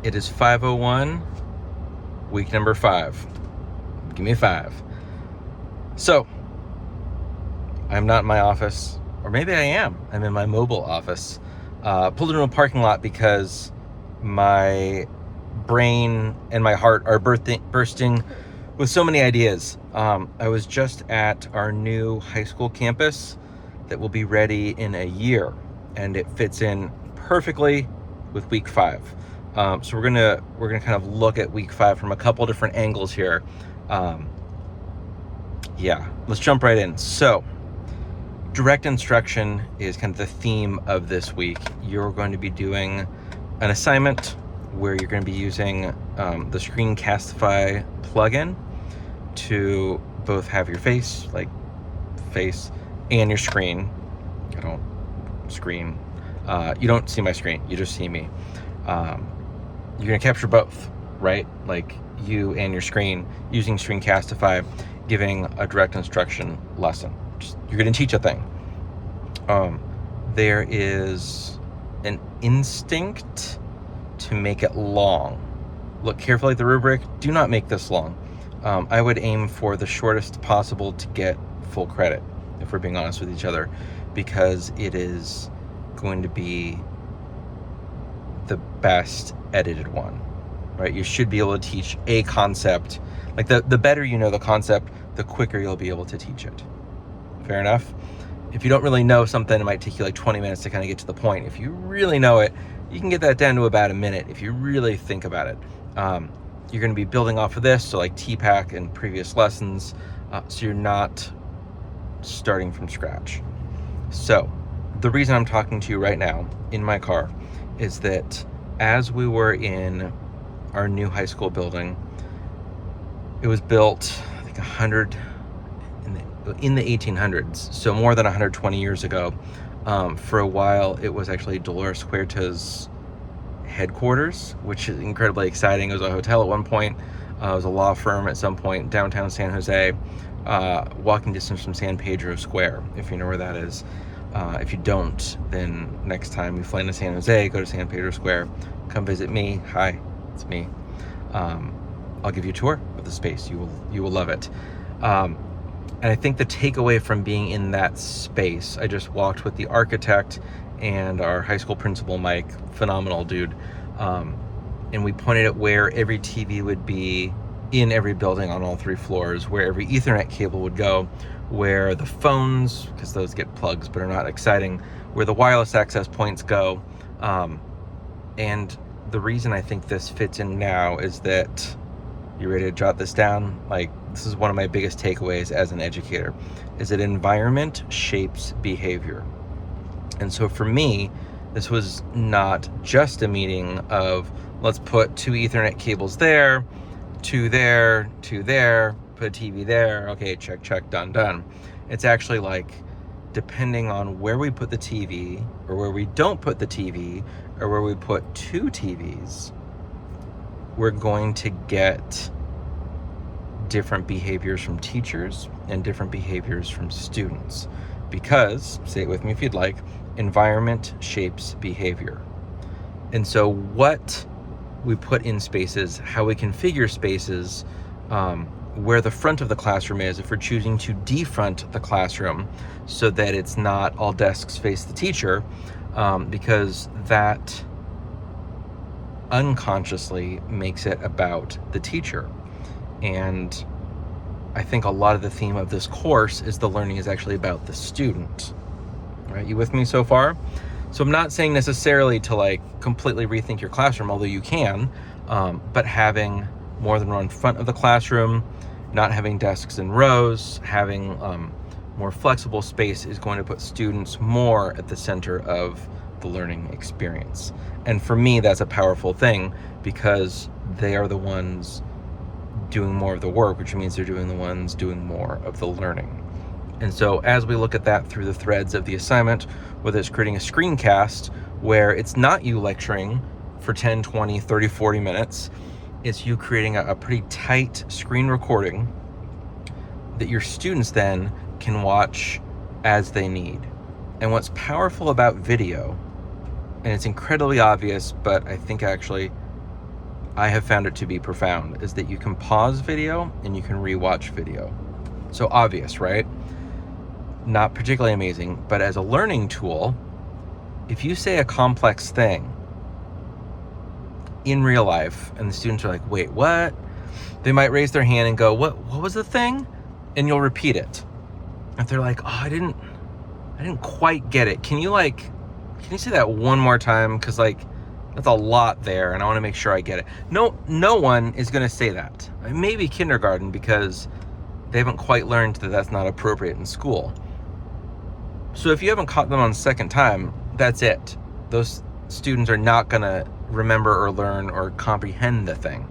It is 5:01, week number 5. Give me 5. So, I'm not in my office, or maybe I am. I'm in my mobile office. Pulled into a parking lot because my brain and my heart are bursting with so many ideas. I was just at our new high school campus that will be ready in a year, and it fits in perfectly with week 5. So we're gonna kind of look at week 5 from a couple different angles here. Let's jump right in. So, direct instruction is kind of the theme of this week. You're going to be doing an assignment where you're going to be using the Screencastify plugin to both have your face and your screen. I don't screen. You don't see my screen. You just see me. You're going to capture both, right? Like you and your screen using Screencastify, giving a direct instruction lesson. You're going to teach a thing. There is an instinct to make it long. Look carefully at the rubric. Do not make this long. I would aim for the shortest possible to get full credit, if we're being honest with each other, because it is going to be the best edited one, right? You should be able to teach a concept. Like the better you know the concept, the quicker you'll be able to teach it. Fair enough? If you don't really know something, it might take you like 20 minutes to kind of get to the point. If you really know it, you can get that down to about a minute if you really think about it. You're going to be building off of this, so like TPAC and previous lessons, so you're not starting from scratch. So the reason I'm talking to you right now in my car is that as we were in our new high school building, it was built, I think, in the 1800s, so more than 120 years ago. For a while, it was actually Dolores Huerta's headquarters, which is incredibly exciting. It was a hotel at one point. It was a law firm at some point, downtown San Jose, walking distance from San Pedro Square, if you know where that is. If you don't, then next time you fly into San Jose, go to San Pedro Square, come visit me. Hi, it's me. I'll give you a tour of the space. You will love it. And I think the takeaway from being in that space, I just walked with the architect and our high school principal, Mike, phenomenal dude. And we pointed at where every TV would be in every building on all 3 floors, where every Ethernet cable would go, where the phones, because those get plugs but are not exciting, where the wireless access points go. And the reason I think this fits in now is that, you ready to jot this down? Like, this is one of my biggest takeaways as an educator, is that environment shapes behavior. And so for me, this was not just a meeting of, let's put 2 Ethernet cables there, 2 there, 2 there, put a TV there, okay, check, done. It's actually like, depending on where we put the TV, or where we don't put the TV, or where we put 2 TVs, we're going to get different behaviors from teachers and different behaviors from students. Because, say it with me if you'd like, environment shapes behavior. And so what we put in spaces, how we configure spaces, where the front of the classroom is, if we're choosing to defront the classroom so that it's not all desks face the teacher, because that unconsciously makes it about the teacher. And I think a lot of the theme of this course is the learning is actually about the student. Right? You with me so far? So I'm not saying necessarily to like completely rethink your classroom, although you can, but having more than one front of the classroom, not having desks in rows, having more flexible space is going to put students more at the center of the learning experience. And for me, that's a powerful thing, because they are the ones doing more of the work, which means they're doing more of the learning. And so as we look at that through the threads of the assignment, whether it's creating a screencast where it's not you lecturing for 10, 20, 30, 40 minutes, it's you creating a pretty tight screen recording that your students then can watch as they need. And what's powerful about video, and it's incredibly obvious, but I think actually I have found it to be profound is that you can pause video and you can rewatch video. So obvious, right? Not particularly amazing, but as a learning tool, if you say a complex thing in real life and the students are like, wait, what? They might raise their hand and go, what was the thing? And you'll repeat it. If they're like, oh, I didn't quite get it. Can you say that one more time? Because that's a lot there and I want to make sure I get it. No one is going to say that. Maybe kindergarten, because they haven't quite learned that that's not appropriate in school. So if you haven't caught them on the second time, that's it. Those students are not going to remember or learn or comprehend the thing.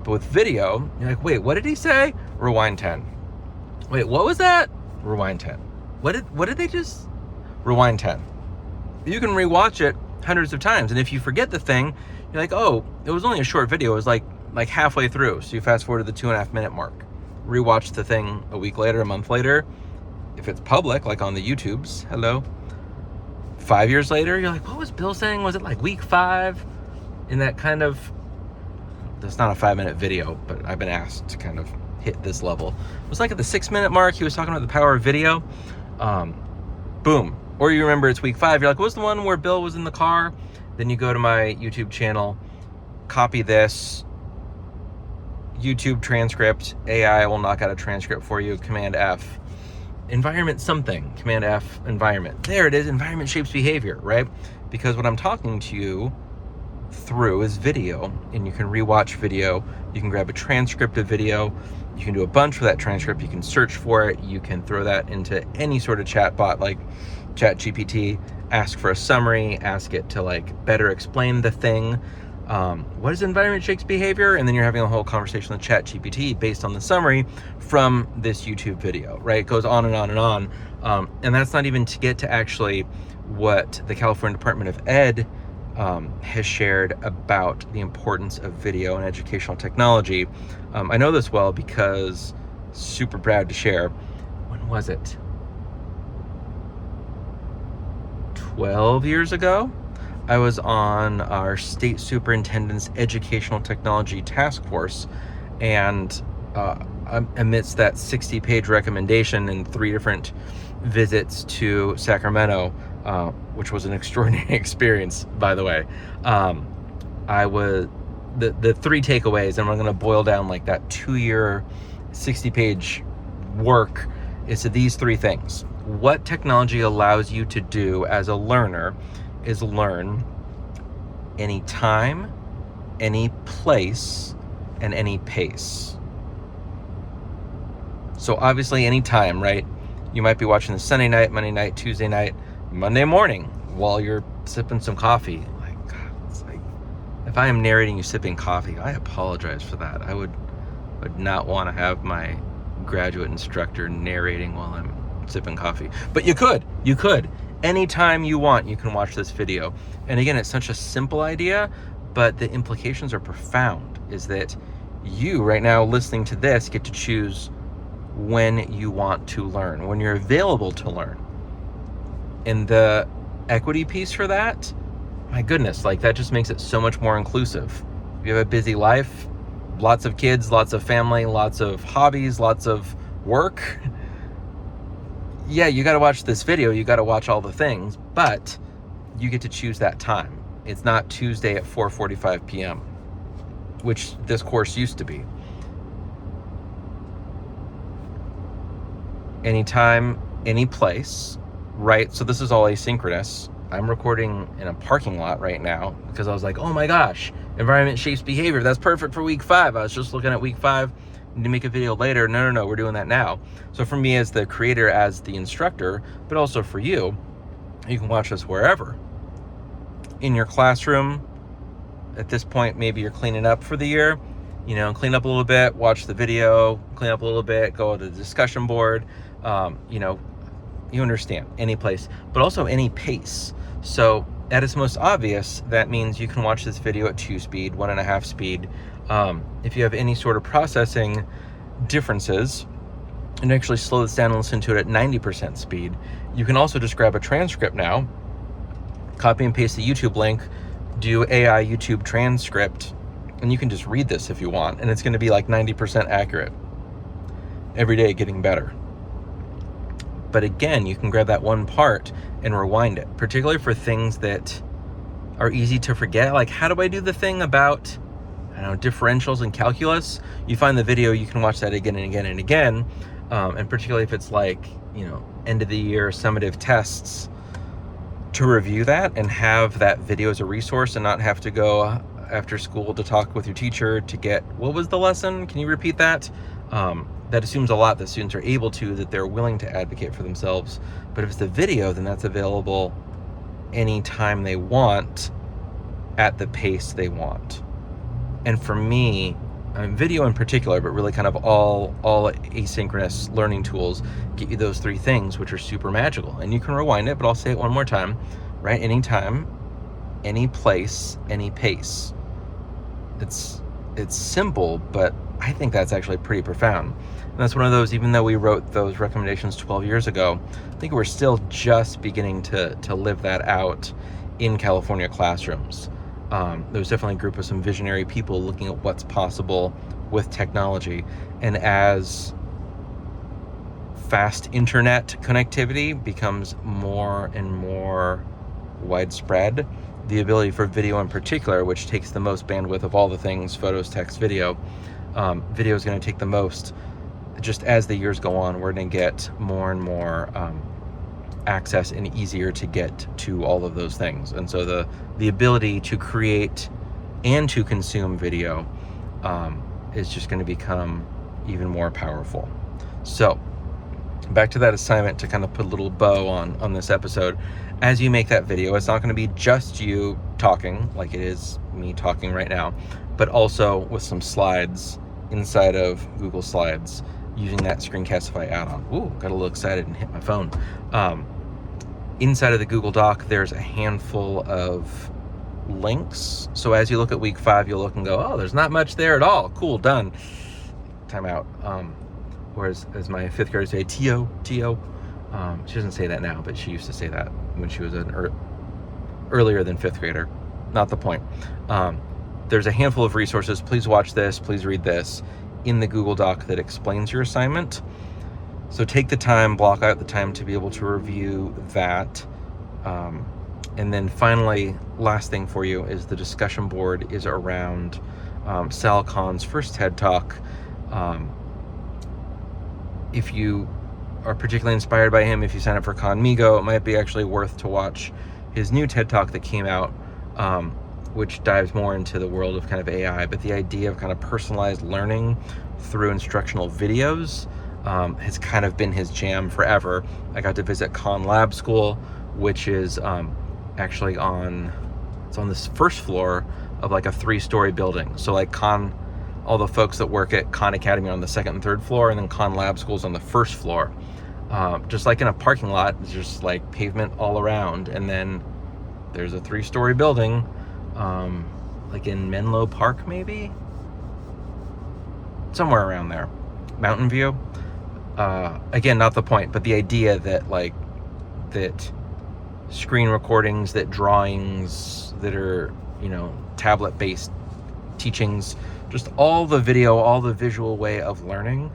But with video, you're like, wait, what did he say? Rewind 10. Wait, what was that? Rewind 10. What did they just? Rewind 10. You can rewatch it hundreds of times. And if you forget the thing, you're like, oh, it was only a short video. It was like halfway through. So you fast forward to the 2.5 minute mark. Rewatch the thing a week later, a month later. If it's public, like on the YouTubes, hello. 5 years later, you're like, what was Bill saying? Was it like week 5? In that kind of, that's not a 5-minute video, but I've been asked to kind of hit this level. It was like at the 6-minute mark, he was talking about the power of video. Boom. Or you remember it's week 5, you're like, what was the one where Bill was in the car? Then you go to my YouTube channel, copy this, YouTube transcript, AI will knock out a transcript for you, Command F. Environment something, Command F, environment. There it is, environment shapes behavior, right? Because what I'm talking to you through is video, and you can rewatch video, you can grab a transcript of video, you can do a bunch with that transcript, you can search for it, you can throw that into any sort of chat bot like ChatGPT, ask for a summary, ask it to better explain the thing. What is environment shapes behavior? And then you're having a whole conversation with ChatGPT based on the summary from this YouTube video, right? It goes on and on and on. And that's not even to get to actually what the California Department of Ed has shared about the importance of video and educational technology. I know this well because super proud to share. When was it? 12 years ago? I was on our state superintendent's educational technology task force, and amidst that 60-page recommendation and 3 different visits to Sacramento, which was an extraordinary experience, by the way. I was the 3 takeaways, and I'm going to boil down that 2-year 60-page work is to these 3 things. What technology allows you to do as a learner is learn any time, any place, and any pace. So obviously any time, right? You might be watching this Sunday night, Monday night, Tuesday night, Monday morning while you're sipping some coffee. God, it's if I am narrating you sipping coffee, I apologize for that. I would not want to have my graduate instructor narrating while I'm sipping coffee. But you could. Anytime you want, you can watch this video. And again, it's such a simple idea, but the implications are profound, is that you right now listening to this get to choose when you want to learn, when you're available to learn. And the equity piece for that, my goodness, that just makes it so much more inclusive. If you have a busy life, lots of kids, lots of family, lots of hobbies, lots of work, yeah, you got to watch this video, you got to watch all the things, but you get to choose that time. It's not Tuesday at 4:45 p.m., which this course used to be. Anytime, any place, right? So this is all asynchronous. I'm recording in a parking lot right now because I was like, oh my gosh, environment shapes behavior. That's perfect for week 5. I was just looking at week 5. To make a video later. No, we're doing that now. So for me as the creator, as the instructor, but also for you, you can watch this wherever. In your classroom, at this point, maybe you're cleaning up for the year, clean up a little bit, watch the video, clean up a little bit, go to the discussion board, you understand, any place, but also any pace. So at its most obvious, that means you can watch this video at 2 speed, 1.5 speed. If you have any sort of processing differences, and actually slow this down and listen to it at 90% speed, you can also just grab a transcript now, copy and paste the YouTube link, do AI YouTube transcript, And you can just read this if you want, and it's going to be like 90% accurate. Every day getting better. But again, you can grab that one part and rewind it, particularly for things that are easy to forget. Like, how do I do the thing about, I don't know, differentials and calculus? You find the video, you can watch that again and again and again. And particularly if it's like, end of the year summative tests, to review that and have that video as a resource and not have to go after school to talk with your teacher to get, what was the lesson? Can you repeat that? That assumes a lot that students are able to, that they're willing to advocate for themselves. But if it's the video, then that's available anytime they want at the pace they want. And for me, video in particular, but really kind of all asynchronous learning tools get you those three things, which are super magical. And you can rewind it, but I'll say it one more time, right? Anytime, any place, any pace. It's simple, but I think that's actually pretty profound. And that's one of those, even though we wrote those recommendations 12 years ago, I think we're still just beginning to live that out in California classrooms. There was definitely a group of some visionary people looking at what's possible with technology. And as fast internet connectivity becomes more and more widespread, the ability for video in particular, which takes the most bandwidth of all the things, photos, text, video is going to take the most. Just as the years go on, we're going to get more and more access and easier to get to all of those things. And so the ability to create and to consume video is just going to become even more powerful. So back to that assignment to kind of put a little bow on this episode. As you make that video, it's not going to be just you talking like it is me talking right now, but also with some slides inside of Google Slides using that Screencastify add-on. Ooh, got a little excited and hit my phone. Inside of the Google Doc, there's a handful of links. So as you look at week 5, you'll look and go, oh, there's not much there at all. Cool, done. Time out. Or as my 5th grader say, T.O. She doesn't say that now, but she used to say that when she was an earlier than 5th grader. Not the point. There's a handful of resources. Please watch this. Please read this in the Google Doc that explains your assignment. So take the time, block out the time to be able to review that. And then finally, last thing for you is the discussion board is around Sal Khan's first TED Talk. If you are particularly inspired by him, if you sign up for Khanmigo, it might be actually worth to watch his new TED Talk that came out, which dives more into the world of kind of AI, but the idea of kind of personalized learning through instructional videos has kind of been his jam forever. I got to visit Khan Lab School, which is actually on this first floor of like a 3-story building. So like Khan, all the folks that work at Khan Academy are on the 2nd and 3rd floor, and then Khan Lab School is on the 1st floor. Just like in a parking lot, it's just like pavement all around, and then there's a 3-story building, like in Menlo Park, maybe? Somewhere around there. Mountain View. Again, not the point, but the idea that that screen recordings, that drawings that are, tablet-based teachings, just all the video, all the visual way of learning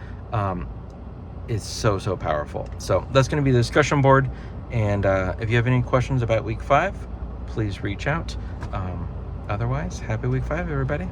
is so powerful. So that's going to be the discussion board. And if you have any questions about week 5, please reach out. Otherwise, happy week 5, everybody.